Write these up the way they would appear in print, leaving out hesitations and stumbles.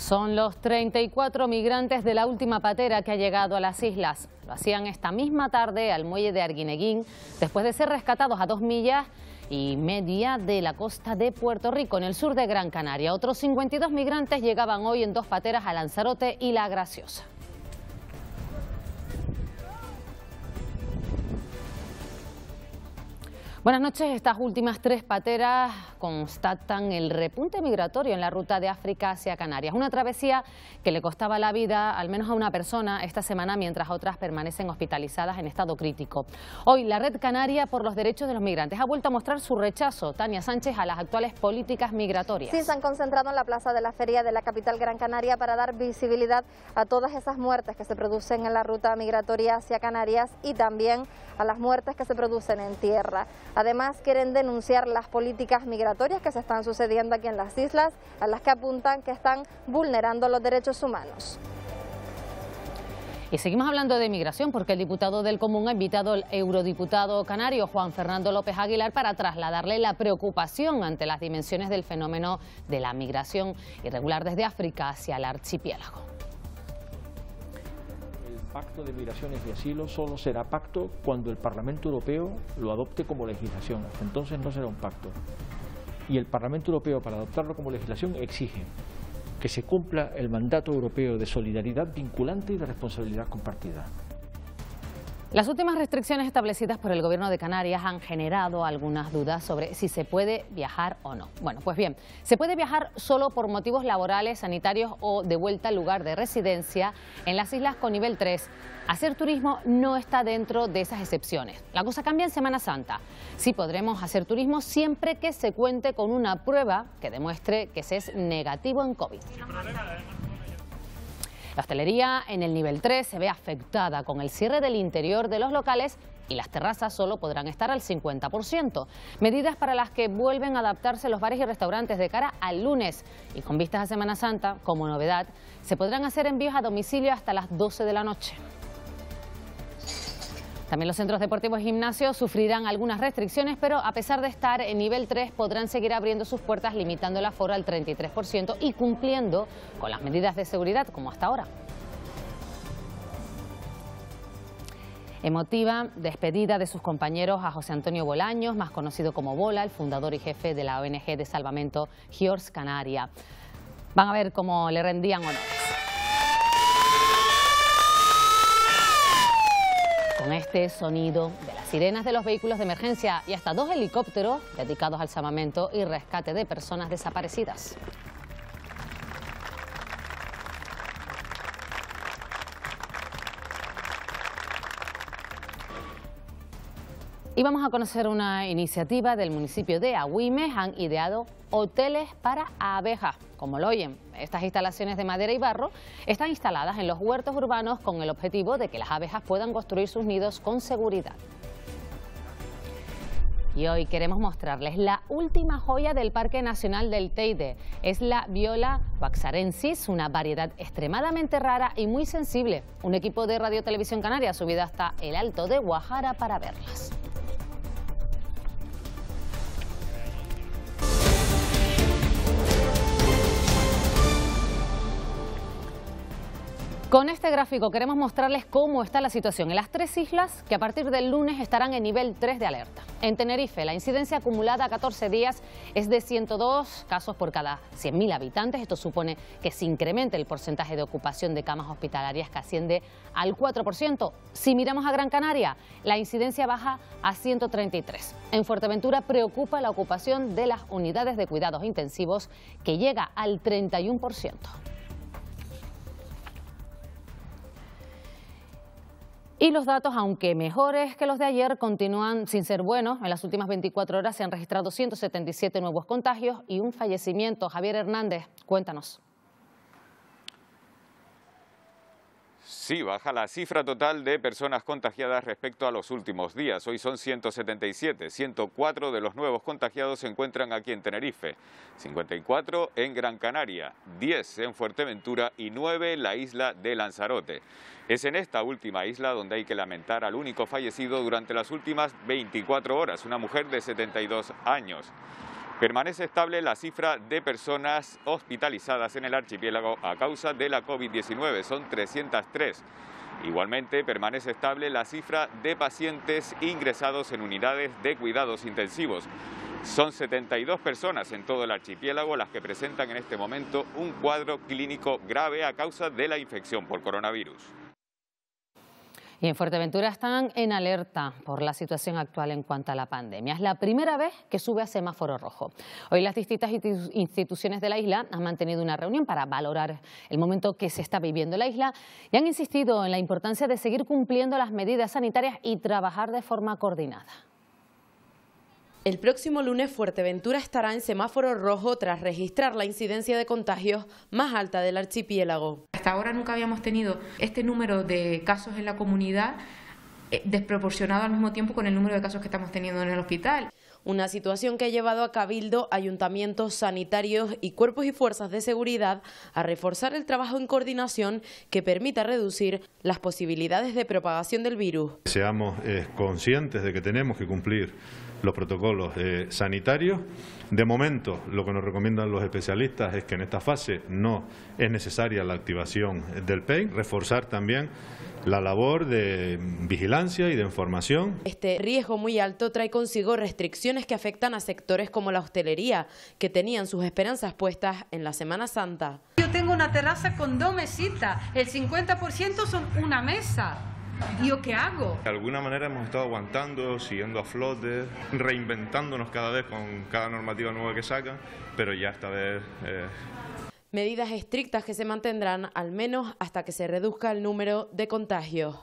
Son los 34 migrantes de la última patera que ha llegado a las islas. Lo hacían esta misma tarde al muelle de Arguineguín, después de ser rescatados a 2,5 millas de la costa de Puerto Rico, en el sur de Gran Canaria. Otros 52 migrantes llegaban hoy en 2 pateras a Lanzarote y La Graciosa. Buenas noches. Estas últimas 3 pateras constatan el repunte migratorio en la ruta de África hacia Canarias. Una travesía que le costaba la vida al menos a una persona esta semana, mientras otras permanecen hospitalizadas en estado crítico. Hoy la Red Canaria por los Derechos de los Migrantes ha vuelto a mostrar su rechazo, Tania Sánchez, a las actuales políticas migratorias. Sí, se han concentrado en la plaza de la feria de la capital Gran Canaria para dar visibilidad a todas esas muertes que se producen en la ruta migratoria hacia Canarias y también a las muertes que se producen en tierra. Además, quieren denunciar las políticas migratorias que se están sucediendo aquí en las islas, a las que apuntan que están vulnerando los derechos humanos. Y seguimos hablando de migración porque el diputado del Común ha invitado al eurodiputado canario Juan Fernando López Aguilar para trasladarle la preocupación ante las dimensiones del fenómeno de la migración irregular desde África hacia el archipiélago. El pacto de migraciones y asilo solo será pacto cuando el Parlamento Europeo lo adopte como legislación. Hasta entonces no será un pacto. Y el Parlamento Europeo, para adoptarlo como legislación, exige que se cumpla el mandato europeo de solidaridad vinculante y de responsabilidad compartida. Las últimas restricciones establecidas por el Gobierno de Canarias han generado algunas dudas sobre si se puede viajar o no. Bueno, pues bien, se puede viajar solo por motivos laborales, sanitarios o de vuelta al lugar de residencia en las islas con nivel 3. Hacer turismo no está dentro de esas excepciones. La cosa cambia en Semana Santa. Sí podremos hacer turismo siempre que se cuente con una prueba que demuestre que se es negativo en COVID. La hostelería en el nivel 3 se ve afectada con el cierre del interior de los locales y las terrazas solo podrán estar al 50%. Medidas para las que vuelven a adaptarse los bares y restaurantes de cara al lunes. Y con vistas a Semana Santa, como novedad, se podrán hacer envíos a domicilio hasta las 12 de la noche. También los centros deportivos y gimnasios sufrirán algunas restricciones, pero a pesar de estar en nivel 3 podrán seguir abriendo sus puertas limitando el aforo al 33% y cumpliendo con las medidas de seguridad como hasta ahora. Emotiva despedida de sus compañeros a José Antonio Bolaños, más conocido como Bola, el fundador y jefe de la ONG de salvamento George Canaria. Van a ver cómo le rendían honores. Con este sonido de las sirenas de los vehículos de emergencia y hasta 2 helicópteros dedicados al salvamento y rescate de personas desaparecidas. Y vamos a conocer una iniciativa del municipio de Agüimes. Han ideado hoteles para abejas. Como lo oyen, estas instalaciones de madera y barro están instaladas en los huertos urbanos con el objetivo de que las abejas puedan construir sus nidos con seguridad. Y hoy queremos mostrarles la última joya del Parque Nacional del Teide. Es la Viola waxarensis, una variedad extremadamente rara y muy sensible. Un equipo de Radio Televisión Canaria ha subido hasta el Alto de Guajara para verlas. Con este gráfico queremos mostrarles cómo está la situación en las 3 islas que a partir del lunes estarán en nivel 3 de alerta. En Tenerife, la incidencia acumulada a 14 días es de 102 casos por cada 100.000 habitantes. Esto supone que se incremente el porcentaje de ocupación de camas hospitalarias, que asciende al 4%. Si miramos a Gran Canaria, la incidencia baja a 133. En Fuerteventura preocupa la ocupación de las unidades de cuidados intensivos, que llega al 31%. Y los datos, aunque mejores que los de ayer, continúan sin ser buenos. En las últimas 24 horas se han registrado 177 nuevos contagios y un fallecimiento. Javier Hernández, cuéntanos. Sí, baja la cifra total de personas contagiadas respecto a los últimos días. Hoy son 177, 104 de los nuevos contagiados se encuentran aquí en Tenerife, 54 en Gran Canaria, 10 en Fuerteventura y 9 en la isla de Lanzarote. Es en esta última isla donde hay que lamentar al único fallecido durante las últimas 24 horas, una mujer de 72 años. Permanece estable la cifra de personas hospitalizadas en el archipiélago a causa de la COVID-19, son 303. Igualmente permanece estable la cifra de pacientes ingresados en unidades de cuidados intensivos. Son 72 personas en todo el archipiélago las que presentan en este momento un cuadro clínico grave a causa de la infección por coronavirus. Y en Fuerteventura están en alerta por la situación actual en cuanto a la pandemia. Es la primera vez que sube a semáforo rojo. Hoy las distintas instituciones de la isla han mantenido una reunión para valorar el momento que se está viviendo en la isla y han insistido en la importancia de seguir cumpliendo las medidas sanitarias y trabajar de forma coordinada. El próximo lunes Fuerteventura estará en semáforo rojo tras registrar la incidencia de contagios más alta del archipiélago. Hasta ahora nunca habíamos tenido este número de casos en la comunidad desproporcionado al mismo tiempo con el número de casos que estamos teniendo en el hospital. Una situación que ha llevado a Cabildo, ayuntamientos, sanitarios y cuerpos y fuerzas de seguridad a reforzar el trabajo en coordinación que permita reducir las posibilidades de propagación del virus. Seamos conscientes de que tenemos que cumplir los protocolos sanitarios. De momento, lo que nos recomiendan los especialistas es que en esta fase no es necesaria la activación del PEI, reforzar también la labor de vigilancia y de información. Este riesgo muy alto trae consigo restricciones que afectan a sectores como la hostelería, que tenían sus esperanzas puestas en la Semana Santa. Yo tengo una terraza con 2 mesitas, el 50% son una mesa. ¿Y yo qué hago? De alguna manera hemos estado aguantando, siguiendo a flote, reinventándonos cada vez con cada normativa nueva que sacan, pero ya esta vez... Medidas estrictas que se mantendrán al menos hasta que se reduzca el número de contagios.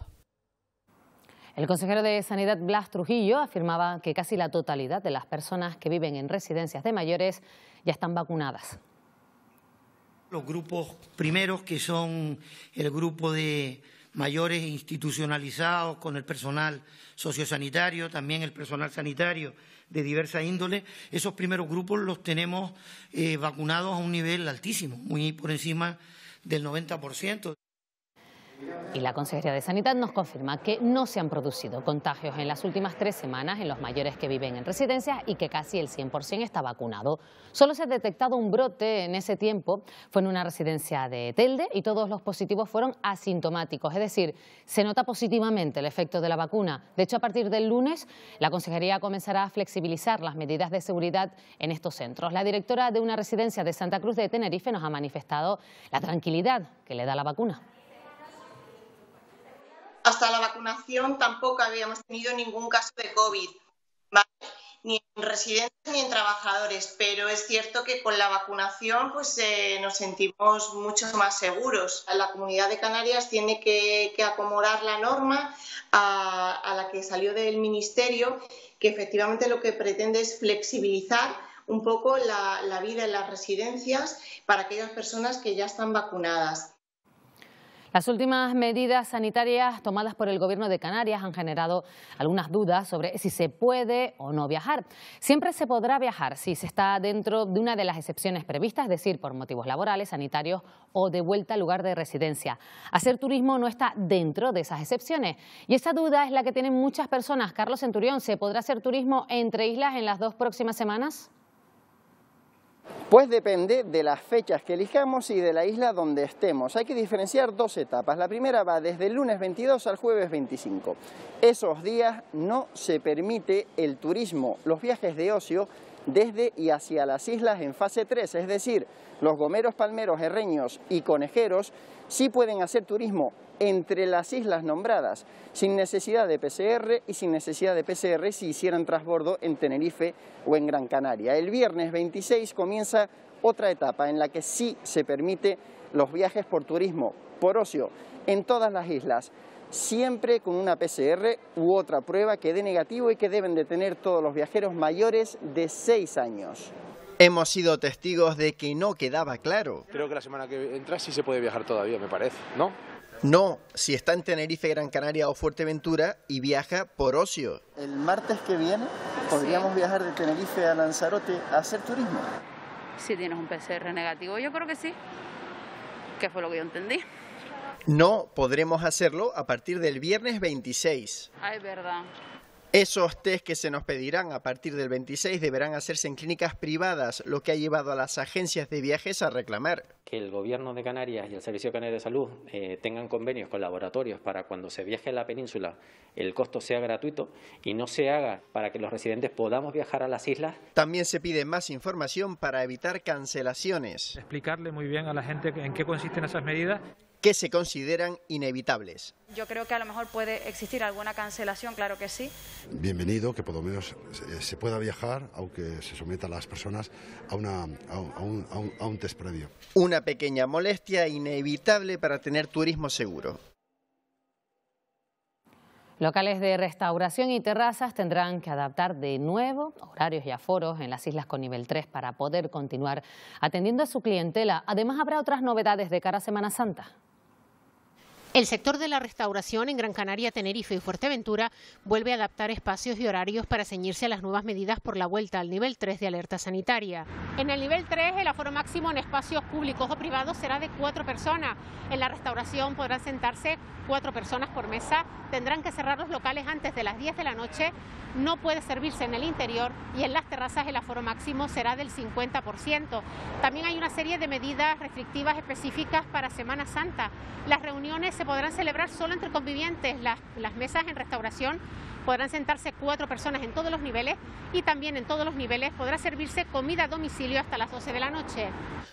El consejero de Sanidad, Blas Trujillo, afirmaba que casi la totalidad de las personas que viven en residencias de mayores ya están vacunadas. Los grupos primeros, que son el grupo de mayores institucionalizados con el personal sociosanitario, también el personal sanitario de diversa índole, esos primeros grupos los tenemos vacunados a un nivel altísimo, muy por encima del 90%. Y la Consejería de Sanidad nos confirma que no se han producido contagios en las últimas 3 semanas en los mayores que viven en residencias y que casi el 100% está vacunado. Solo se ha detectado un brote en ese tiempo, fue en una residencia de Telde y todos los positivos fueron asintomáticos, es decir, se nota positivamente el efecto de la vacuna. De hecho, a partir del lunes, la Consejería comenzará a flexibilizar las medidas de seguridad en estos centros. La directora de una residencia de Santa Cruz de Tenerife nos ha manifestado la tranquilidad que le da la vacuna. Hasta la vacunación tampoco habíamos tenido ningún caso de COVID, ¿vale? Ni en residentes ni en trabajadores, pero es cierto que con la vacunación pues nos sentimos mucho más seguros. La Comunidad de Canarias tiene que acomodar la norma a la que salió del Ministerio, que efectivamente lo que pretende es flexibilizar un poco la vida en las residencias para aquellas personas que ya están vacunadas. Las últimas medidas sanitarias tomadas por el Gobierno de Canarias han generado algunas dudas sobre si se puede o no viajar. Siempre se podrá viajar si se está dentro de una de las excepciones previstas, es decir, por motivos laborales, sanitarios o de vuelta al lugar de residencia. Hacer turismo no está dentro de esas excepciones y esa duda es la que tienen muchas personas. Carlos Centurión, ¿se podrá hacer turismo entre islas en las 2 próximas semanas? Pues depende de las fechas que elijamos y de la isla donde estemos. Hay que diferenciar 2 etapas. La primera va desde el lunes 22 al jueves 25. Esos días no se permite el turismo, los viajes de ocio desde y hacia las islas en fase 3, es decir, los gomeros, palmeros, herreños y conejeros sí pueden hacer turismo entre las islas nombradas, sin necesidad de PCR y sin necesidad de PCR si hicieran transbordo en Tenerife o en Gran Canaria. El viernes 26 comienza otra etapa en la que sí se permite los viajes por turismo, por ocio, en todas las islas, siempre con una PCR u otra prueba que dé negativo y que deben de tener todos los viajeros mayores de 6 años. Hemos sido testigos de que no quedaba claro. Creo que la semana que entra sí se puede viajar todavía, me parece, ¿no? No, si está en Tenerife, Gran Canaria o Fuerteventura y viaja por ocio. El martes que viene podríamos viajar de Tenerife a Lanzarote a hacer turismo. Si tienes un PCR negativo, yo creo que sí. ¿Qué fue lo que yo entendí? No podremos hacerlo a partir del viernes 26. Ah, es verdad. Esos test que se nos pedirán a partir del 26 deberán hacerse en clínicas privadas, lo que ha llevado a las agencias de viajes a reclamar que el Gobierno de Canarias y el Servicio Canario de Salud tengan convenios con laboratorios para cuando se viaje a la península el costo sea gratuito y no se haga para que los residentes podamos viajar a las islas. También se pide más información para evitar cancelaciones. Explicarle muy bien a la gente en qué consisten esas medidas que se consideran inevitables. Yo creo que a lo mejor puede existir alguna cancelación, claro que sí. Bienvenido, que por lo menos se pueda viajar, aunque se someta a las personas a un test previo. Una pequeña molestia inevitable para tener turismo seguro. Locales de restauración y terrazas tendrán que adaptar de nuevo horarios y aforos en las islas con nivel 3 para poder continuar atendiendo a su clientela. Además, habrá otras novedades de cara a Semana Santa. El sector de la restauración en Gran Canaria, Tenerife y Fuerteventura vuelve a adaptar espacios y horarios para ceñirse a las nuevas medidas por la vuelta al nivel 3 de alerta sanitaria. En el nivel 3, el aforo máximo en espacios públicos o privados será de 4 personas. En la restauración podrán sentarse 4 personas por mesa, tendrán que cerrar los locales antes de las 10 de la noche, no puede servirse en el interior y en las terrazas el aforo máximo será del 50%. También hay una serie de medidas restrictivas específicas para Semana Santa. Las reuniones se podrán celebrar solo entre convivientes. Las mesas en restauración podrán sentarse 4 personas en todos los niveles y también en todos los niveles podrá servirse comida a domicilio hasta las 12 de la noche.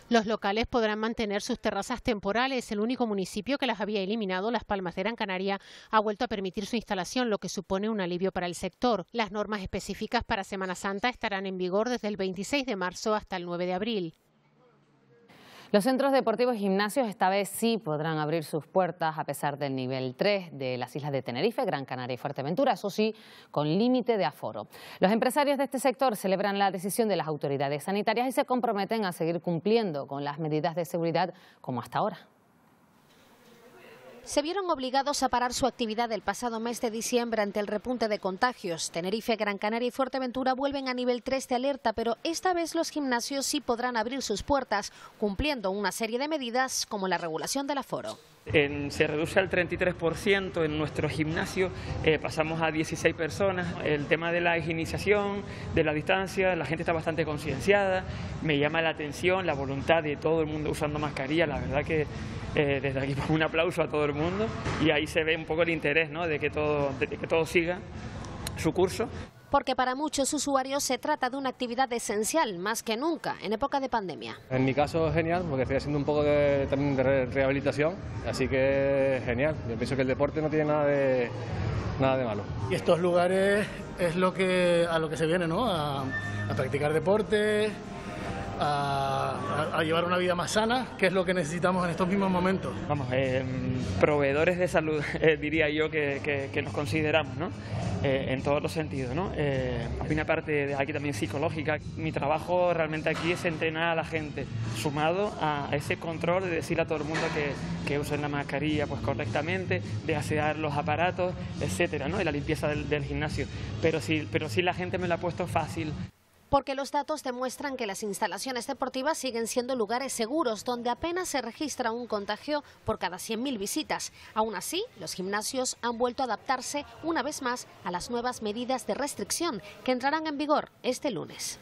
Los locales podrán mantener sus terrazas temporales. El único municipio que las había eliminado, Las Palmas de Gran Canaria, ha vuelto a permitir su instalación, lo que supone un alivio para el sector. Las normas específicas para Semana Santa estarán en vigor desde el 26 de marzo hasta el 9 de abril. Los centros deportivos y gimnasios esta vez sí podrán abrir sus puertas a pesar del nivel 3 de las islas de Tenerife, Gran Canaria y Fuerteventura, eso sí, con límite de aforo. Los empresarios de este sector celebran la decisión de las autoridades sanitarias y se comprometen a seguir cumpliendo con las medidas de seguridad como hasta ahora. Se vieron obligados a parar su actividad el pasado mes de diciembre ante el repunte de contagios. Tenerife, Gran Canaria y Fuerteventura vuelven a nivel 3 de alerta, pero esta vez los gimnasios sí podrán abrir sus puertas, cumpliendo una serie de medidas como la regulación del aforo. Se reduce al 33% en nuestro gimnasio, pasamos a 16 personas. El tema de la higienización, de la distancia, la gente está bastante concienciada. Me llama la atención la voluntad de todo el mundo usando mascarilla. La verdad que desde aquí un aplauso a todo el mundo y ahí se ve un poco el interés, ¿no?, de que todo siga su curso. Porque para muchos usuarios se trata de una actividad esencial, más que nunca, en época de pandemia. En mi caso es genial, porque estoy haciendo un poco también de rehabilitación, así que genial. Yo pienso que el deporte no tiene nada de malo. Y estos lugares es a lo que se viene, ¿no? A practicar deporte, a llevar una vida más sana, que es lo que necesitamos en estos mismos momentos. Vamos, proveedores de salud, diría yo que nos consideramos, ¿no? En todos los sentidos, ¿no? Hay una parte de aquí también psicológica. Mi trabajo realmente aquí es entrenar a la gente, sumado a ese control de decirle a todo el mundo que usen la mascarilla pues correctamente, de asear los aparatos, etcétera, ¿no? De la limpieza del gimnasio. Pero sí la gente me lo ha puesto fácil. Porque los datos demuestran que las instalaciones deportivas siguen siendo lugares seguros, donde apenas se registra un contagio por cada 100.000 visitas. Aún así, los gimnasios han vuelto a adaptarse una vez más a las nuevas medidas de restricción que entrarán en vigor este lunes.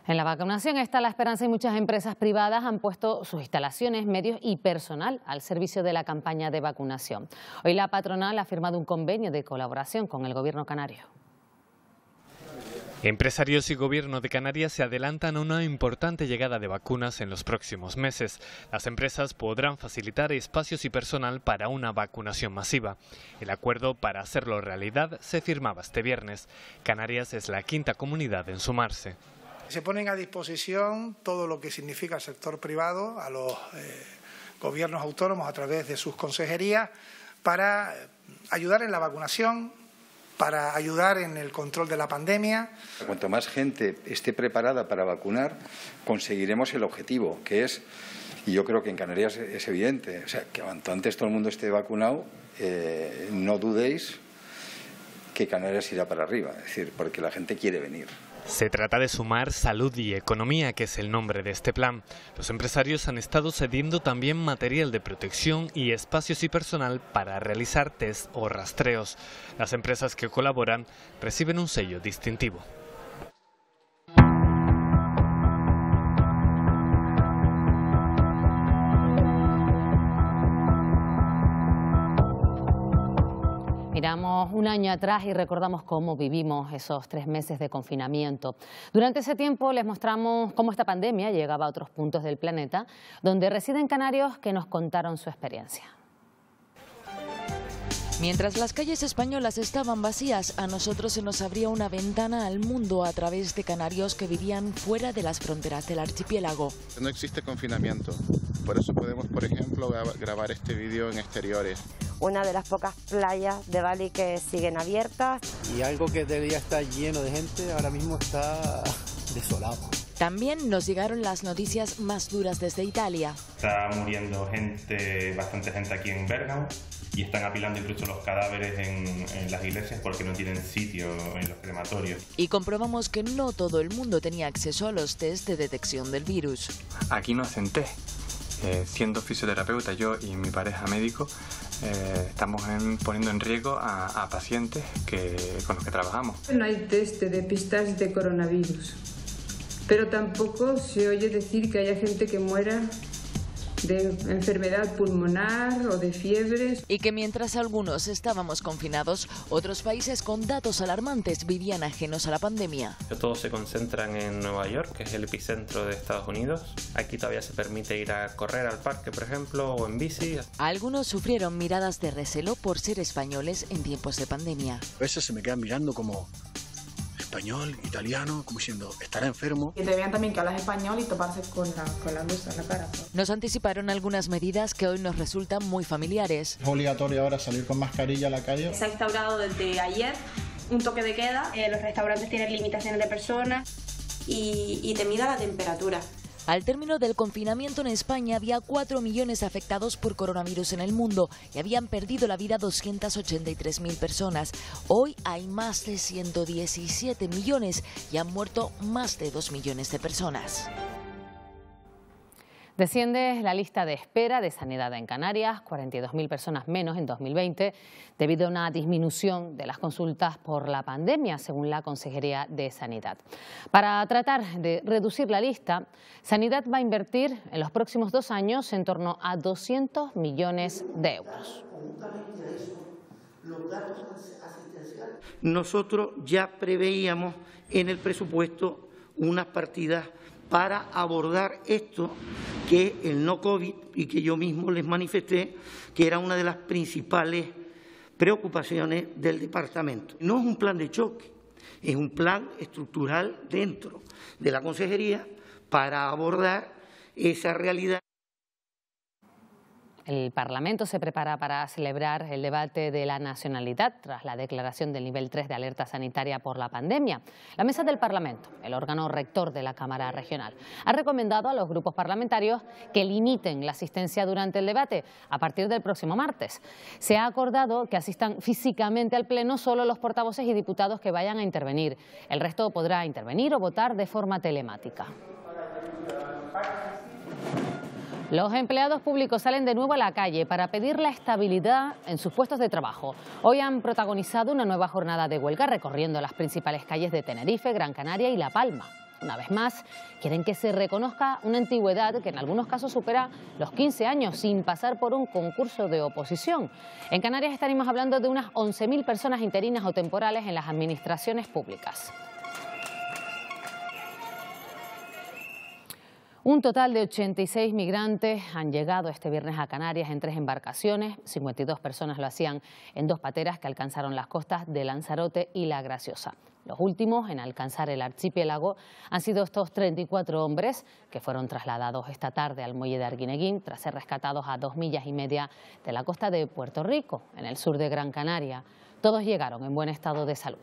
En la vacunación está la esperanza y muchas empresas privadas han puesto sus instalaciones, medios y personal al servicio de la campaña de vacunación. Hoy la patronal ha firmado un convenio de colaboración con el Gobierno canario. Empresarios y Gobierno de Canarias se adelantan a una importante llegada de vacunas en los próximos meses. Las empresas podrán facilitar espacios y personal para una vacunación masiva. El acuerdo para hacerlo realidad se firmaba este viernes. Canarias es la quinta comunidad en sumarse. Se ponen a disposición todo lo que significa el sector privado, a los gobiernos autónomos a través de sus consejerías, para ayudar en la vacunación, para ayudar en el control de la pandemia. Cuanto más gente esté preparada para vacunar, conseguiremos el objetivo, que es, y yo creo que en Canarias es evidente, o sea, que cuanto antes todo el mundo esté vacunado, no dudéis que Canarias irá para arriba, es decir, porque la gente quiere venir. Se trata de sumar salud y economía, que es el nombre de este plan. Los empresarios han estado cediendo también material de protección y espacios y personal para realizar test o rastreos. Las empresas que colaboran reciben un sello distintivo. Miramos un año atrás y recordamos cómo vivimos esos 3 meses de confinamiento. Durante ese tiempo les mostramos cómo esta pandemia llegaba a otros puntos del planeta, donde residen canarios que nos contaron su experiencia. Mientras las calles españolas estaban vacías, a nosotros se nos abría una ventana al mundo a través de canarios que vivían fuera de las fronteras del archipiélago. No existe confinamiento, por eso podemos, por ejemplo, grabar este vídeo en exteriores. Una de las pocas playas de Bali que siguen abiertas. Y algo que debía estar lleno de gente, ahora mismo está desolado. También nos llegaron las noticias más duras desde Italia. Está muriendo bastante gente aquí en Bérgamo, y están apilando incluso los cadáveres en las iglesias porque no tienen sitio en los crematorios. Y comprobamos que no todo el mundo tenía acceso a los test de detección del virus. Aquí no hacen test. Siendo fisioterapeuta, yo y mi pareja médico, estamos poniendo en riesgo a pacientes con los que trabajamos. No hay test de depistaje de coronavirus, pero tampoco se oye decir que haya gente que muera de enfermedad pulmonar o de fiebres. Y que mientras algunos estábamos confinados, otros países con datos alarmantes vivían ajenos a la pandemia. Todos se concentran en Nueva York, que es el epicentro de Estados Unidos. Aquí todavía se permite ir a correr al parque, por ejemplo, o en bici. Algunos sufrieron miradas de recelo por ser españoles en tiempos de pandemia. A veces se me quedan mirando como español, italiano, como diciendo, estará enfermo. Y te vean también que hablas español y toparse con la luz en la cara. Nos anticiparon algunas medidas que hoy nos resultan muy familiares. Es obligatorio ahora salir con mascarilla a la calle. Se ha instaurado desde ayer un toque de queda. Los restaurantes tienen limitaciones de personas y te mida la temperatura. Al término del confinamiento en España había 4 millones de afectados por coronavirus en el mundo y habían perdido la vida 283.000 personas. Hoy hay más de 117 millones y han muerto más de 2 millones de personas. Desciende la lista de espera de sanidad en Canarias, 42.000 personas menos en 2020, debido a una disminución de las consultas por la pandemia, según la Consejería de Sanidad. Para tratar de reducir la lista, Sanidad va a invertir en los próximos 2 años en torno a 200 millones de euros. Nosotros ya preveíamos en el presupuesto unas partidas para abordar esto, que es el no COVID, y que yo mismo les manifesté que era una de las principales preocupaciones del departamento. No es un plan de choque, es un plan estructural dentro de la Consejería para abordar esa realidad. El Parlamento se prepara para celebrar el debate de la nacionalidad tras la declaración del nivel 3 de alerta sanitaria por la pandemia. La Mesa del Parlamento, el órgano rector de la Cámara Regional, ha recomendado a los grupos parlamentarios que limiten la asistencia durante el debate a partir del próximo martes. Se ha acordado que asistan físicamente al Pleno solo los portavoces y diputados que vayan a intervenir. El resto podrá intervenir o votar de forma telemática. Los empleados públicos salen de nuevo a la calle para pedir la estabilidad en sus puestos de trabajo. Hoy han protagonizado una nueva jornada de huelga recorriendo las principales calles de Tenerife, Gran Canaria y La Palma. Una vez más, quieren que se reconozca una antigüedad que en algunos casos supera los 15 años sin pasar por un concurso de oposición. En Canarias estaremos hablando de unas 11.000 personas interinas o temporales en las administraciones públicas. Un total de 86 migrantes han llegado este viernes a Canarias en 3 embarcaciones. 52 personas lo hacían en 2 pateras que alcanzaron las costas de Lanzarote y La Graciosa. Los últimos en alcanzar el archipiélago han sido estos 34 hombres que fueron trasladados esta tarde al muelle de Arguineguín tras ser rescatados a 2,5 millas de la costa de Puerto Rico, en el sur de Gran Canaria. Todos llegaron en buen estado de salud.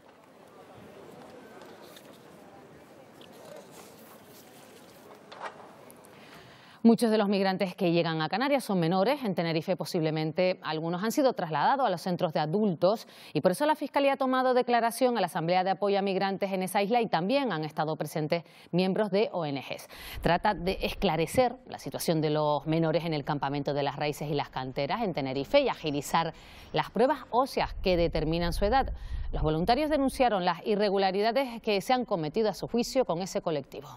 Muchos de los migrantes que llegan a Canarias son menores. En Tenerife posiblemente algunos han sido trasladados a los centros de adultos y por eso la Fiscalía ha tomado declaración a la Asamblea de Apoyo a Migrantes en esa isla y también han estado presentes miembros de ONGs. Trata de esclarecer la situación de los menores en el campamento de las Raíces y las Canteras en Tenerife y agilizar las pruebas óseas que determinan su edad. Los voluntarios denunciaron las irregularidades que se han cometido a su juicio con ese colectivo.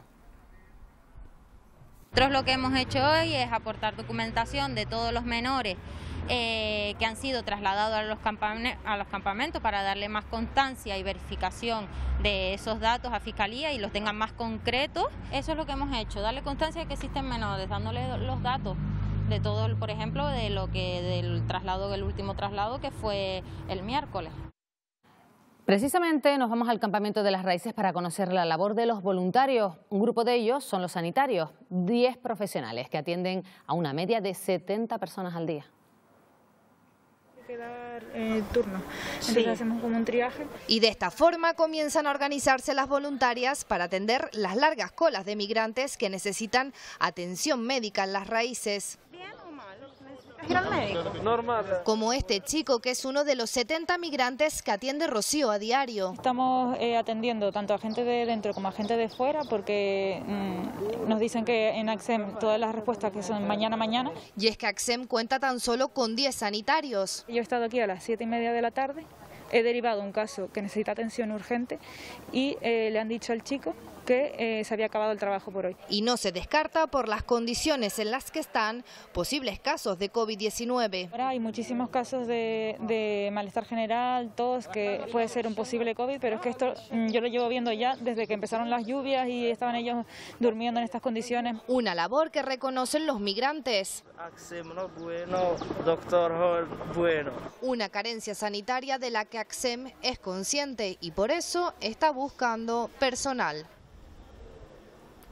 Nosotros lo que hemos hecho hoy es aportar documentación de todos los menores que han sido trasladados a los campamentos para darle más constancia y verificación de esos datos a Fiscalía y los tengan más concretos. Eso es lo que hemos hecho, darle constancia de que existen menores, dándole los datos de todo, por ejemplo, del último traslado que fue el miércoles. Precisamente nos vamos al campamento de las Raíces para conocer la labor de los voluntarios. Un grupo de ellos son los sanitarios, 10 profesionales que atienden a una media de 70 personas al día. Hay que dar turno, entonces hacemos como un triaje. Y de esta forma comienzan a organizarse las voluntarias para atender las largas colas de migrantes que necesitan atención médica en las Raíces. Normal. Como este chico que es uno de los 70 migrantes que atiende Rocío a diario. Estamos atendiendo tanto a gente de dentro como a gente de fuera porque nos dicen que en ACSEM todas las respuestas que son mañana. Y es que ACSEM cuenta tan solo con 10 sanitarios. Yo he estado aquí a las 7:30 de la tarde, he derivado un caso que necesita atención urgente y le han dicho al chico que se había acabado el trabajo por hoy. Y no se descarta por las condiciones en las que están posibles casos de COVID-19. Ahora hay muchísimos casos de malestar general, tos, que puede ser un posible COVID, pero es que esto yo lo llevo viendo ya desde que empezaron las lluvias y estaban ellos durmiendo en estas condiciones. Una labor que reconocen los migrantes. Bueno, doctor, bueno. Una carencia sanitaria de la que ACSEM es consciente y por eso está buscando personal.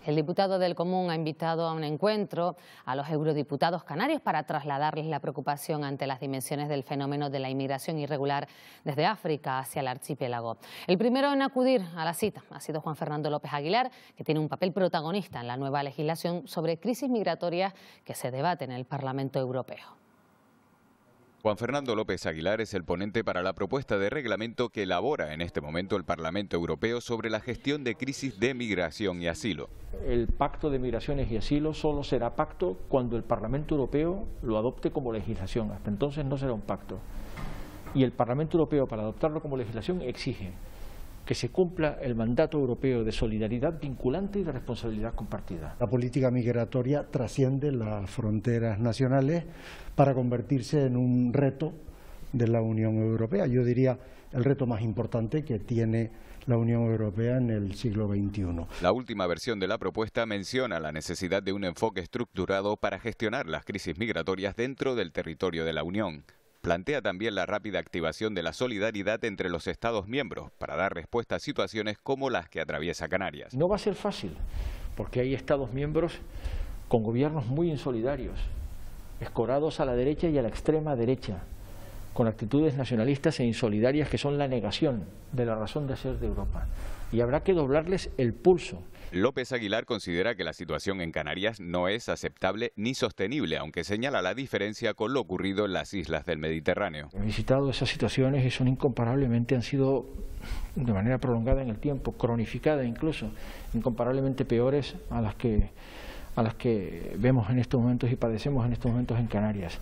El diputado del Común ha invitado a un encuentro a los eurodiputados canarios para trasladarles la preocupación ante las dimensiones del fenómeno de la inmigración irregular desde África hacia el archipiélago. El primero en acudir a la cita ha sido Juan Fernando López Aguilar, que tiene un papel protagonista en la nueva legislación sobre crisis migratorias que se debate en el Parlamento Europeo. Juan Fernando López Aguilar es el ponente para la propuesta de reglamento que elabora en este momento el Parlamento Europeo sobre la gestión de crisis de migración y asilo. El pacto de migraciones y asilo solo será pacto cuando el Parlamento Europeo lo adopte como legislación. Hasta entonces no será un pacto. Y el Parlamento Europeo, para adoptarlo como legislación, exige que se cumpla el mandato europeo de solidaridad vinculante y de responsabilidad compartida. La política migratoria trasciende las fronteras nacionales para convertirse en un reto de la Unión Europea. Yo diría el reto más importante que tiene la Unión Europea en el siglo XXI. La última versión de la propuesta menciona la necesidad de un enfoque estructurado para gestionar las crisis migratorias dentro del territorio de la Unión. Plantea también la rápida activación de la solidaridad entre los Estados miembros para dar respuesta a situaciones como las que atraviesa Canarias. No va a ser fácil, porque hay Estados miembros con gobiernos muy insolidarios, escorados a la derecha y a la extrema derecha, con actitudes nacionalistas e insolidarias que son la negación de la razón de ser de Europa. Y habrá que doblarles el pulso. López Aguilar considera que la situación en Canarias no es aceptable ni sostenible, aunque señala la diferencia con lo ocurrido en las islas del Mediterráneo. He visitado esas situaciones y son incomparablemente, han sido de manera prolongada en el tiempo, cronificada incluso, incomparablemente peores a las que vemos en estos momentos y padecemos en estos momentos en Canarias.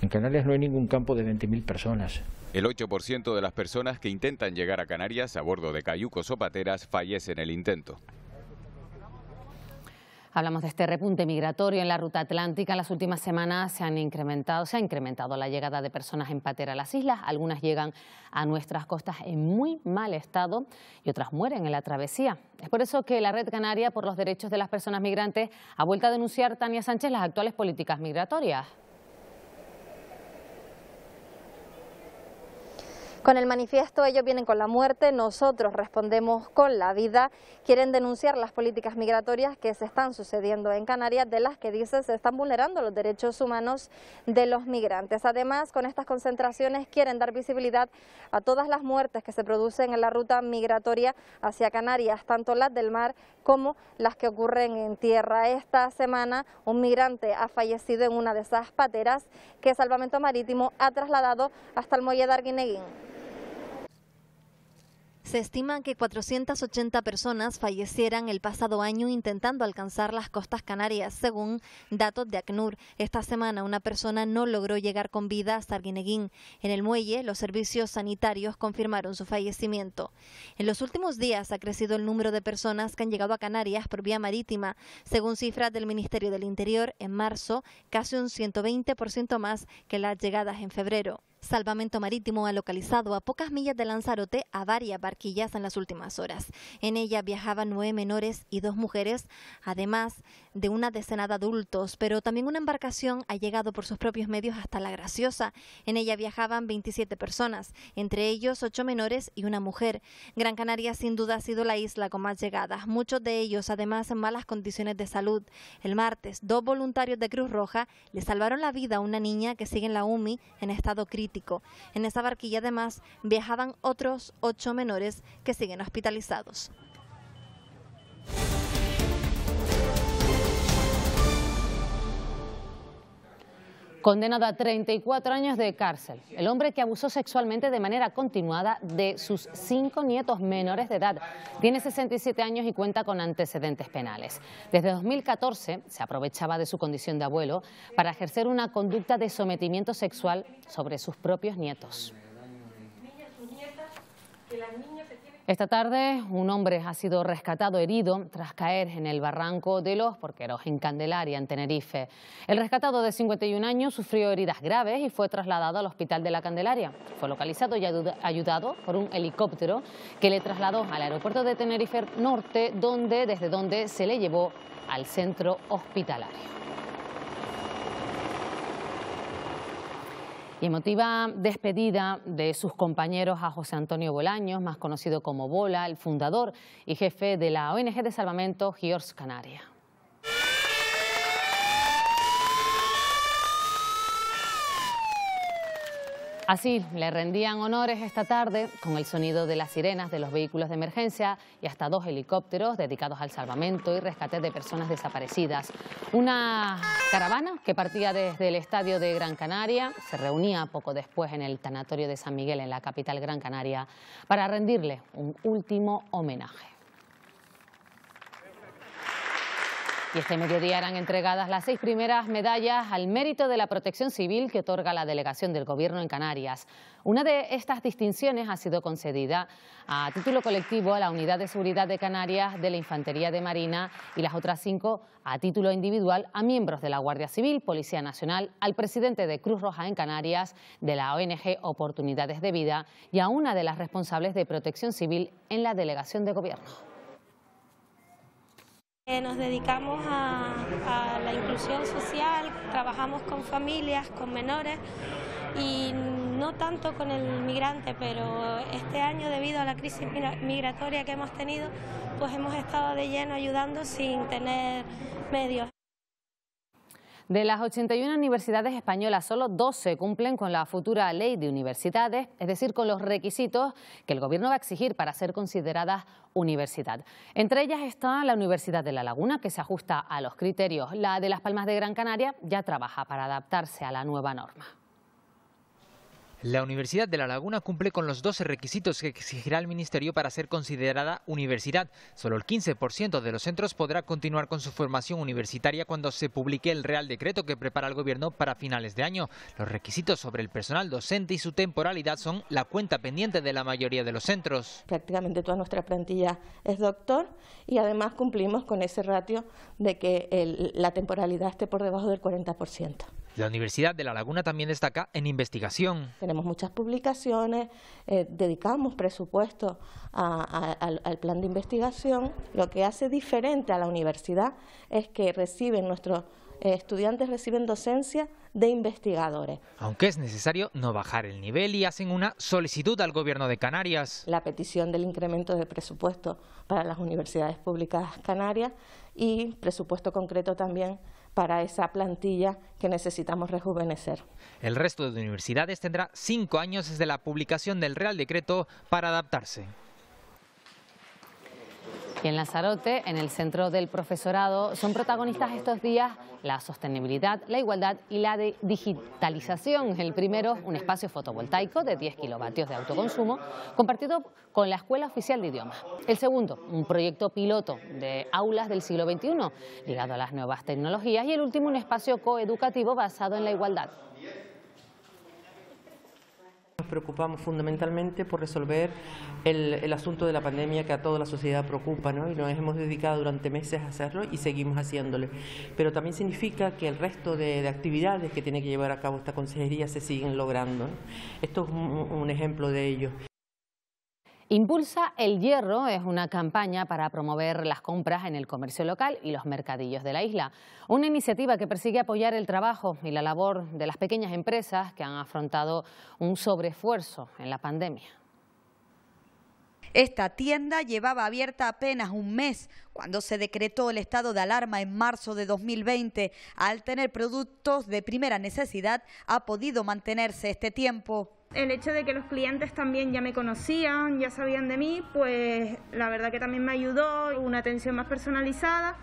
En Canarias no hay ningún campo de 20.000 personas. El 8% de las personas que intentan llegar a Canarias a bordo de cayucos o pateras fallecen en el intento. Hablamos de este repunte migratorio en la ruta atlántica. En las últimas semanas se ha incrementado la llegada de personas en patera a las islas. Algunas llegan a nuestras costas en muy mal estado y otras mueren en la travesía. Es por eso que la Red Canaria por los Derechos de las Personas Migrantes ha vuelto a denunciar, Tania Sánchez, las actuales políticas migratorias. Con el manifiesto ellos vienen con la muerte, nosotros respondemos con la vida. Quieren denunciar las políticas migratorias que se están sucediendo en Canarias, de las que dicen se están vulnerando los derechos humanos de los migrantes. Además, con estas concentraciones quieren dar visibilidad a todas las muertes que se producen en la ruta migratoria hacia Canarias, tanto las del mar como las que ocurren en tierra. Esta semana un migrante ha fallecido en una de esas pateras que Salvamento Marítimo ha trasladado hasta el muelle de Arguineguín. Se estima que 480 personas fallecieran el pasado año intentando alcanzar las costas canarias, según datos de ACNUR. Esta semana una persona no logró llegar con vida hasta Arguineguín. En el muelle, los servicios sanitarios confirmaron su fallecimiento. En los últimos días ha crecido el número de personas que han llegado a Canarias por vía marítima. Según cifras del Ministerio del Interior, en marzo, casi un 120% más que las llegadas en febrero. Salvamento Marítimo ha localizado a pocas millas de Lanzarote a varias barquillas en las últimas horas. En ella viajaban 9 menores y 2 mujeres, además de una decena de adultos, pero también una embarcación ha llegado por sus propios medios hasta La Graciosa. En ella viajaban 27 personas, entre ellos 8 menores y una mujer. Gran Canaria sin duda ha sido la isla con más llegadas, muchos de ellos además en malas condiciones de salud. El martes, 2 voluntarios de Cruz Roja le salvaron la vida a una niña que sigue en la UMI en estado crítico. En esa barquilla además viajaban otros 8 menores que siguen hospitalizados. Condenado a 34 años de cárcel, el hombre que abusó sexualmente de manera continuada de sus 5 nietos menores de edad. Tiene 67 años y cuenta con antecedentes penales. Desde 2014 se aprovechaba de su condición de abuelo para ejercer una conducta de sometimiento sexual sobre sus propios nietos. Esta tarde un hombre ha sido rescatado herido tras caer en el barranco de Los Porqueros, en Candelaria, en Tenerife. El rescatado de 51 años sufrió heridas graves y fue trasladado al hospital de la Candelaria. Fue localizado y ayudado por un helicóptero que le trasladó al aeropuerto de Tenerife Norte, desde donde se le llevó al centro hospitalario. Y emotiva despedida de sus compañeros a José Antonio Bolaños, más conocido como Bola, el fundador y jefe de la ONG de salvamento GIORS Canaria. Así le rendían honores esta tarde con el sonido de las sirenas de los vehículos de emergencia y hasta 2 helicópteros dedicados al salvamento y rescate de personas desaparecidas. Una caravana que partía desde el estadio de Gran Canaria se reunía poco después en el tanatorio de San Miguel, en la capital Gran Canaria, para rendirle un último homenaje. Y este mediodía eran entregadas las 6 primeras medallas al mérito de la protección civil que otorga la delegación del Gobierno en Canarias. Una de estas distinciones ha sido concedida a título colectivo a la Unidad de Seguridad de Canarias de la Infantería de Marina y las otras 5 a título individual a miembros de la Guardia Civil, Policía Nacional, al presidente de Cruz Roja en Canarias, de la ONG Oportunidades de Vida y a una de las responsables de protección civil en la delegación de Gobierno. Nos dedicamos a la inclusión social, trabajamos con familias, con menores y no tanto con el migrante, pero este año debido a la crisis migratoria que hemos tenido, pues hemos estado de lleno ayudando sin tener medios. De las 81 universidades españolas, solo 12 cumplen con la futura ley de universidades, es decir, con los requisitos que el Gobierno va a exigir para ser consideradas universidad. Entre ellas está la Universidad de La Laguna, que se ajusta a los criterios. La de Las Palmas de Gran Canaria ya trabaja para adaptarse a la nueva norma. La Universidad de La Laguna cumple con los 12 requisitos que exigirá el Ministerio para ser considerada universidad. Solo el 15% de los centros podrá continuar con su formación universitaria cuando se publique el Real Decreto que prepara el Gobierno para finales de año. Los requisitos sobre el personal docente y su temporalidad son la cuenta pendiente de la mayoría de los centros. Prácticamente toda nuestra plantilla es doctor y además cumplimos con ese ratio de que la temporalidad esté por debajo del 40%. La Universidad de La Laguna también destaca en investigación. Tenemos muchas publicaciones, dedicamos presupuesto al plan de investigación. Lo que hace diferente a la universidad es que nuestros estudiantes reciben docencia de investigadores. Aunque es necesario no bajar el nivel y hacen una solicitud al Gobierno de Canarias. La petición del incremento de presupuesto para las universidades públicas canarias y presupuesto concreto también para esa plantilla que necesitamos rejuvenecer. El resto de universidades tendrá 5 años desde la publicación del Real Decreto para adaptarse. Y en Lanzarote, en el centro del profesorado, son protagonistas estos días la sostenibilidad, la igualdad y la digitalización. El primero, un espacio fotovoltaico de 10 kilovatios de autoconsumo, compartido con la Escuela Oficial de Idiomas. El segundo, un proyecto piloto de aulas del siglo XXI, ligado a las nuevas tecnologías. Y el último, un espacio coeducativo basado en la igualdad. Nos preocupamos fundamentalmente por resolver el asunto de la pandemia que a toda la sociedad preocupa, ¿no? Y nos hemos dedicado durante meses a hacerlo y seguimos haciéndolo. Pero también significa que el resto de actividades que tiene que llevar a cabo esta consejería se siguen logrando, ¿no? Esto es un ejemplo de ello. Impulsa el Hierro es una campaña para promover las compras en el comercio local y los mercadillos de la isla. Una iniciativa que persigue apoyar el trabajo y la labor de las pequeñas empresas que han afrontado un sobreesfuerzo en la pandemia. Esta tienda llevaba abierta apenas un mes cuando se decretó el estado de alarma en marzo de 2020. Al tener productos de primera necesidad, ha podido mantenerse este tiempo. El hecho de que los clientes también ya me conocían, ya sabían de mí, pues la verdad que también me ayudó, una atención más personalizada.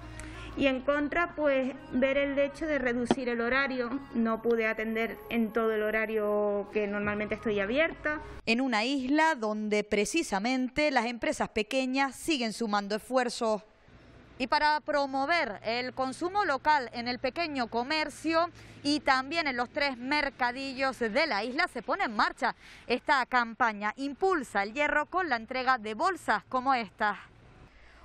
Y en contra, pues ver el hecho de reducir el horario. No pude atender en todo el horario que normalmente estoy abierta. En una isla donde precisamente las empresas pequeñas siguen sumando esfuerzos. Y para promover el consumo local en el pequeño comercio y también en los 3 mercadillos de la isla se pone en marcha esta campaña. Impulsa el Hierro con la entrega de bolsas como esta.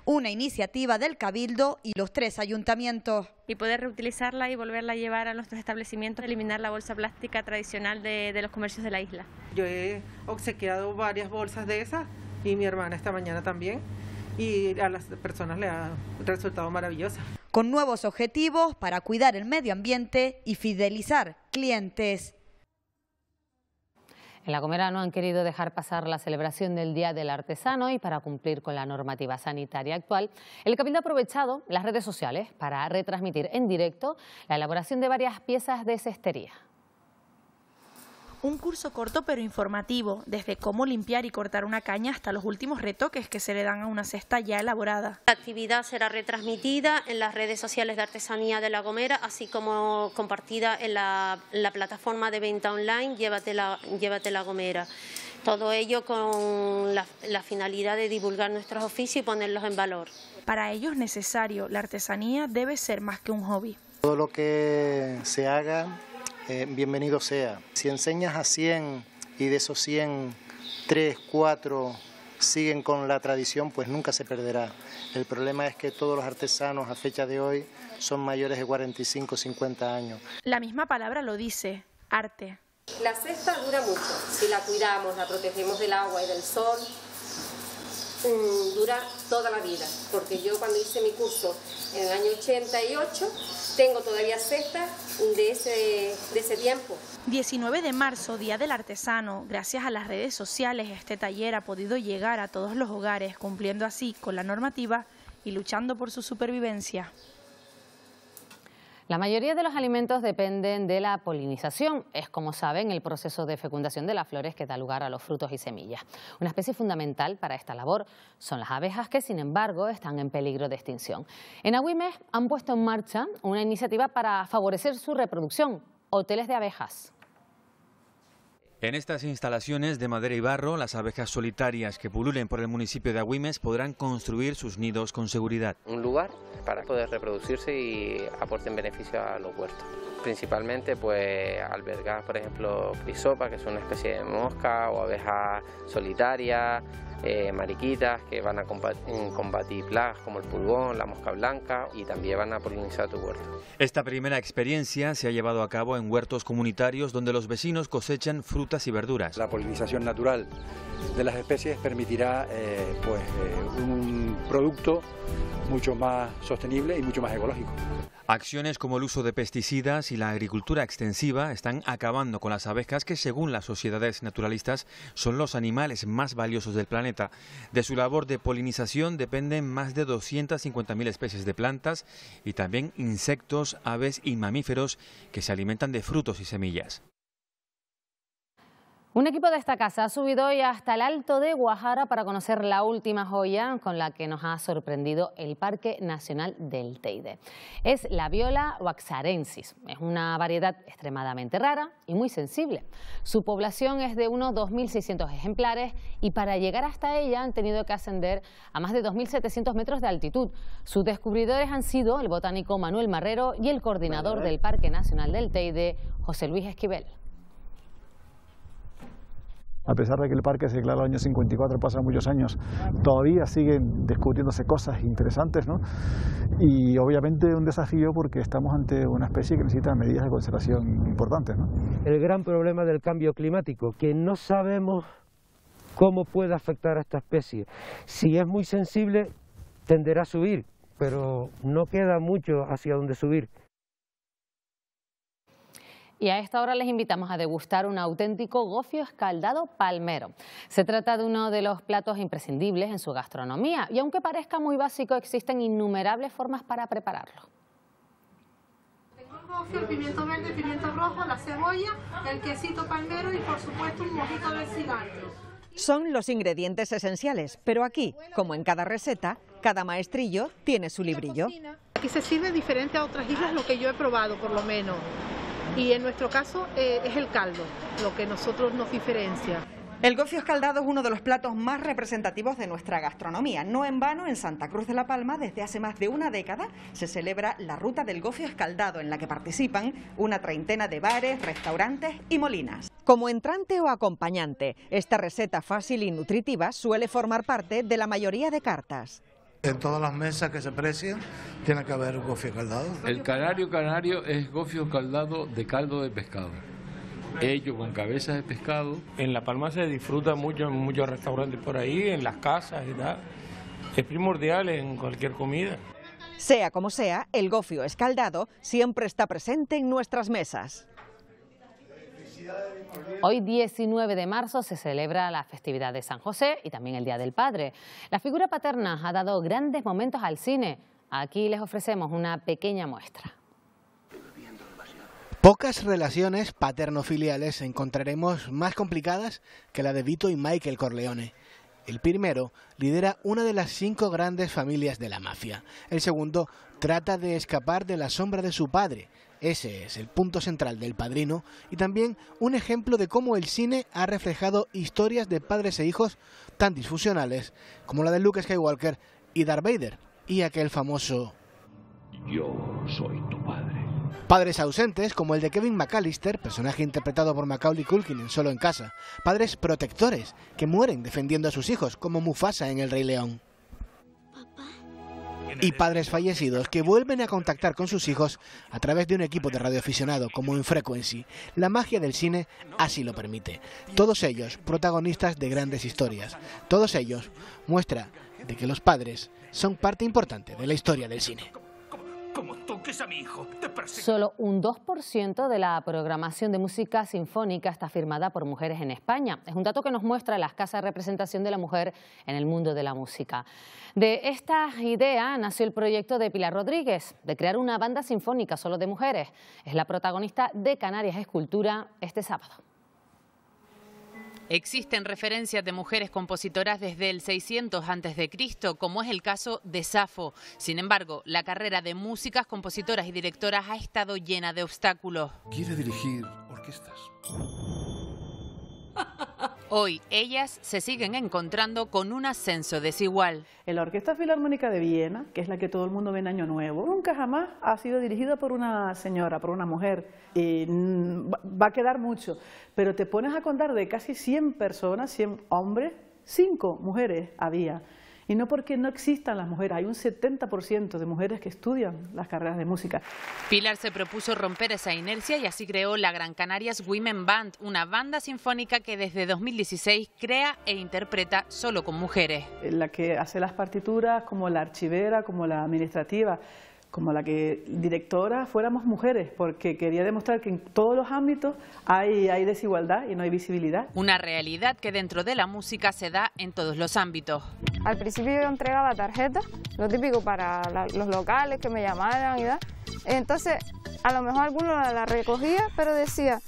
Una iniciativa del Cabildo y los 3 ayuntamientos. Y poder reutilizarla y volverla a llevar a nuestros establecimientos, eliminar la bolsa plástica tradicional de los comercios de la isla. Yo he obsequiado varias bolsas de esas y mi hermana esta mañana también. Y a las personas le ha resultado maravillosa. Con nuevos objetivos para cuidar el medio ambiente y fidelizar clientes. En La Gomera no han querido dejar pasar la celebración del Día del Artesano y para cumplir con la normativa sanitaria actual, el Cabildo ha aprovechado las redes sociales para retransmitir en directo la elaboración de varias piezas de cestería. Un curso corto pero informativo, desde cómo limpiar y cortar una caña hasta los últimos retoques que se le dan a una cesta ya elaborada. La actividad será retransmitida en las redes sociales de Artesanía de La Gomera, así como compartida en la plataforma de venta online Llévate La Gomera. Todo ello con la finalidad de divulgar nuestros oficios y ponerlos en valor. Para ello es necesario, la artesanía debe ser más que un hobby. Todo lo que se haga, bienvenido sea. Si enseñas a 100 y de esos 100, 3, 4 siguen con la tradición, pues nunca se perderá. El problema es que todos los artesanos a fecha de hoy son mayores de 45, 50 años. La misma palabra lo dice, arte. La cesta dura mucho, si la cuidamos, la protegemos del agua y del sol, dura toda la vida, porque yo cuando hice mi curso en el año 88, tengo todavía cestas de ese tiempo. 19 de marzo, Día del Artesano. Gracias a las redes sociales, este taller ha podido llegar a todos los hogares, cumpliendo así con la normativa y luchando por su supervivencia. La mayoría de los alimentos dependen de la polinización. Es, como saben, el proceso de fecundación de las flores que da lugar a los frutos y semillas. Una especie fundamental para esta labor son las abejas que, sin embargo, están en peligro de extinción. En Agüimes han puesto en marcha una iniciativa para favorecer su reproducción, hoteles de abejas. En estas instalaciones de madera y barro, las abejas solitarias que pululen por el municipio de Agüimes podrán construir sus nidos con seguridad. Un lugar para poder reproducirse y aporten beneficio a los huertos. Principalmente pues albergar, por ejemplo, crisopa, que es una especie de mosca, o abejas solitarias, mariquitas que van a combatir plagas como el pulgón, la mosca blanca y también van a polinizar tu huerto. Esta primera experiencia se ha llevado a cabo en huertos comunitarios donde los vecinos cosechan frutas y verduras. La polinización natural de las especies permitirá un producto mucho más sostenible y mucho más ecológico. Acciones como el uso de pesticidas y la agricultura extensiva están acabando con las abejas que, según las sociedades naturalistas, son los animales más valiosos del planeta. De su labor de polinización dependen más de 250.000 especies de plantas y también insectos, aves y mamíferos que se alimentan de frutos y semillas. Un equipo de esta casa ha subido hoy hasta el Alto de Guajara para conocer la última joya con la que nos ha sorprendido el Parque Nacional del Teide. Es la Viola waxarensis. Es una variedad extremadamente rara y muy sensible. Su población es de unos 2.600 ejemplares y para llegar hasta ella han tenido que ascender a más de 2.700 metros de altitud. Sus descubridores han sido el botánico Manuel Marrero y el coordinador del Parque Nacional del Teide, José Luis Esquivel. A pesar de que el parque se declaró en el año 54, pasan muchos años, todavía siguen descubriéndose cosas interesantes, ¿no? Y obviamente un desafío porque estamos ante una especie que necesita medidas de conservación importantes, ¿no? El gran problema del cambio climático, que no sabemos cómo puede afectar a esta especie. Si es muy sensible, tenderá a subir, pero no queda mucho hacia donde subir. Y a esta hora les invitamos a degustar un auténtico gofio escaldado palmero. Se trata de uno de los platos imprescindibles en su gastronomía y aunque parezca muy básico, existen innumerables formas para prepararlo. Tengo el gofio, el pimiento verde, el pimiento rojo, la cebolla, el quesito palmero y por supuesto un mojito de cilantro. Son los ingredientes esenciales, pero aquí, como en cada receta, cada maestrillo tiene su librillo. Aquí se sirve diferente a otras islas, lo que yo he probado por lo menos. Y en nuestro caso es el caldo, lo que nosotros nos diferencia. El gofio escaldado es uno de los platos más representativos de nuestra gastronomía. No en vano, en Santa Cruz de la Palma, desde hace más de una década, se celebra la Ruta del Gofio Escaldado, en la que participan una treintena de bares, restaurantes y molinas. Como entrante o acompañante, esta receta fácil y nutritiva suele formar parte de la mayoría de cartas. En todas las mesas que se precian tiene que haber gofio escaldado. El canario es gofio escaldado de caldo de pescado, hecho con cabeza de pescado. En La Palma se disfruta mucho en muchos restaurantes por ahí, en las casas y tal. Es primordial en cualquier comida. Sea como sea, el gofio escaldado siempre está presente en nuestras mesas. Hoy 19 de marzo se celebra la festividad de San José y también el Día del Padre. La figura paterna ha dado grandes momentos al cine. Aquí les ofrecemos una pequeña muestra. Pocas relaciones paterno-filiales encontraremos más complicadas que la de Vito y Michael Corleone. El primero lidera una de las 5 grandes familias de la mafia. El segundo trata de escapar de la sombra de su padre. Ese es el punto central del Padrino y también un ejemplo de cómo el cine ha reflejado historias de padres e hijos tan disfuncionales como la de Luke Skywalker y Darth Vader y aquel famoso "Yo soy tu padre". Padres ausentes como el de Kevin McAllister, personaje interpretado por Macaulay Culkin en Solo en Casa. Padres protectores que mueren defendiendo a sus hijos como Mufasa en El Rey León. Y padres fallecidos que vuelven a contactar con sus hijos a través de un equipo de radioaficionado como en Frequency. La magia del cine así lo permite. Todos ellos protagonistas de grandes historias. Todos ellos muestra de que los padres son parte importante de la historia del cine. Como toques a mi hijo, te persigo. Solo un 2% de la programación de música sinfónica está firmada por mujeres en España. Es un dato que nos muestra la escasa representación de la mujer en el mundo de la música. De esta idea nació el proyecto de Pilar Rodríguez, de crear una banda sinfónica solo de mujeres. Es la protagonista de Canarias Escultura este sábado. Existen referencias de mujeres compositoras desde el 600 a.C., como es el caso de Safo. Sin embargo, la carrera de músicas, compositoras y directoras ha estado llena de obstáculos. Quiere dirigir orquestas. Hoy, ellas se siguen encontrando con un ascenso desigual. La Orquesta Filarmónica de Viena, que es la que todo el mundo ve en Año Nuevo, nunca jamás ha sido dirigida por una señora, por una mujer. Va a quedar mucho, pero te pones a contar de casi 100 personas, 100 hombres, 5 mujeres había. Y no porque no existan las mujeres, hay un 70% de mujeres que estudian las carreras de música. Pilar se propuso romper esa inercia y así creó la Gran Canarias Women Band, una banda sinfónica que desde 2016 crea e interpreta solo con mujeres. La que hace las partituras, como la archivera, como la administrativa, como la que directora, fuéramos mujeres, porque quería demostrar que en todos los ámbitos hay desigualdad y no hay visibilidad. Una realidad que dentro de la música se da en todos los ámbitos. Al principio yo entregaba tarjetas, lo típico para los locales que me llamaran y tal. Entonces, a lo mejor alguno la recogía, pero decía,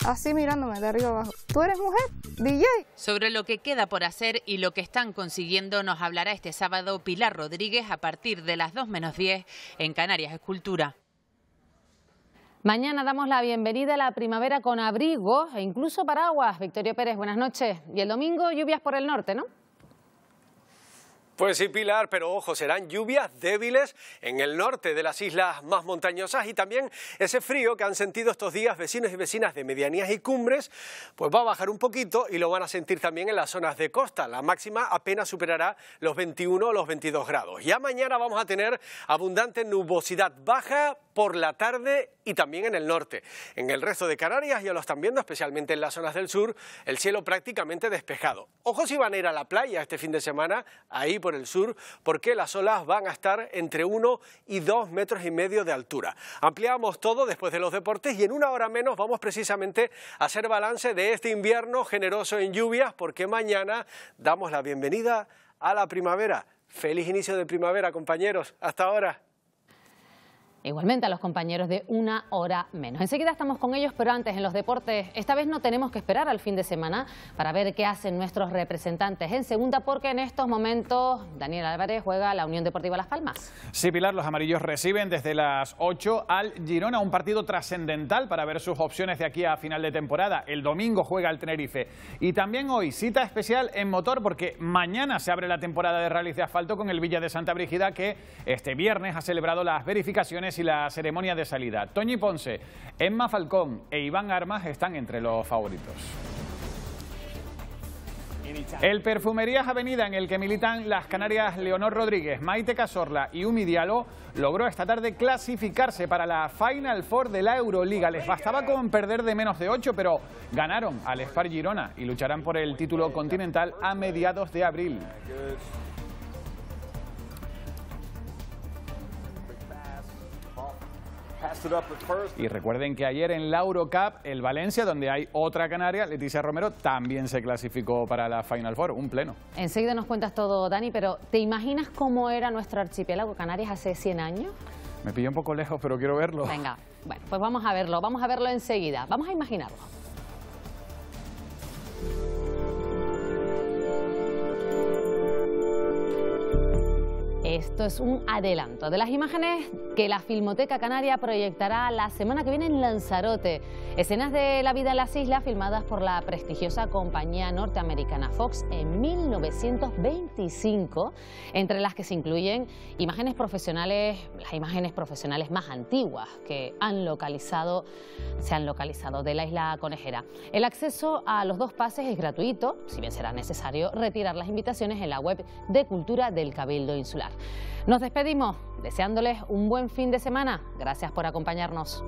así mirándome de arriba abajo, ¿tú eres mujer? DJ. Sobre lo que queda por hacer y lo que están consiguiendo nos hablará este sábado Pilar Rodríguez a partir de las 2:10 en Canarias Escultura. Mañana damos la bienvenida a la primavera con abrigo e incluso paraguas. Victorio Pérez, buenas noches. Y el domingo lluvias por el norte, ¿no? Pues sí, Pilar, pero ojo, serán lluvias débiles en el norte de las islas más montañosas y también ese frío que han sentido estos días vecinos y vecinas de medianías y cumbres, pues va a bajar un poquito y lo van a sentir también en las zonas de costa. La máxima apenas superará los 21 o los 22 grados. Ya mañana vamos a tener abundante nubosidad baja por la tarde y también en el norte. En el resto de Canarias ya lo están viendo, especialmente en las zonas del sur, el cielo prácticamente despejado. Ojo si van a ir a la playa este fin de semana, ahí por el sur, porque las olas van a estar entre 1 y 2,5 metros de altura. Ampliamos todo después de los deportes y en una hora menos vamos precisamente a hacer balance de este invierno generoso en lluvias, porque mañana damos la bienvenida a la primavera. Feliz inicio de primavera, compañeros. Hasta ahora. Igualmente a los compañeros de una hora menos. Enseguida estamos con ellos, pero antes en los deportes, esta vez no tenemos que esperar al fin de semana para ver qué hacen nuestros representantes en segunda, porque en estos momentos Daniel Álvarez juega la Unión Deportiva Las Palmas. Sí, Pilar, los amarillos reciben desde las 8 al Girona, un partido trascendental para ver sus opciones de aquí a final de temporada. El domingo juega el Tenerife. Y también hoy, cita especial en motor, porque mañana se abre la temporada de rallies de asfalto con el Villa de Santa Brígida, que este viernes ha celebrado las verificaciones y la ceremonia de salida. Toñi Ponce, Emma Falcón e Iván Armas están entre los favoritos. El Perfumerías Avenida, en el que militan las canarias Leonor Rodríguez, Maite Cazorla y Umi Diallo, logró esta tarde clasificarse para la Final Four de la Euroliga. Les bastaba con perder de menos de 8, pero ganaron al Spar Girona y lucharán por el título continental a mediados de abril. Y recuerden que ayer en la Eurocup, el Valencia, donde hay otra canaria, Leticia Romero, también se clasificó para la Final Four, un pleno. Enseguida nos cuentas todo, Dani, pero ¿te imaginas cómo era nuestro archipiélago Canarias hace 100 años? Me pilla un poco lejos, pero quiero verlo. Venga, bueno, pues vamos a verlo enseguida, vamos a imaginarlo. Esto es un adelanto de las imágenes que la Filmoteca Canaria proyectará la semana que viene en Lanzarote. Escenas de la vida en las islas filmadas por la prestigiosa compañía norteamericana Fox en 1925, entre las que se incluyen imágenes profesionales, las imágenes profesionales más antiguas que se han localizado de la isla conejera. El acceso a los 2 pases es gratuito, si bien será necesario retirar las invitaciones en la web de Cultura del Cabildo Insular. Nos despedimos deseándoles un buen fin de semana. Gracias por acompañarnos.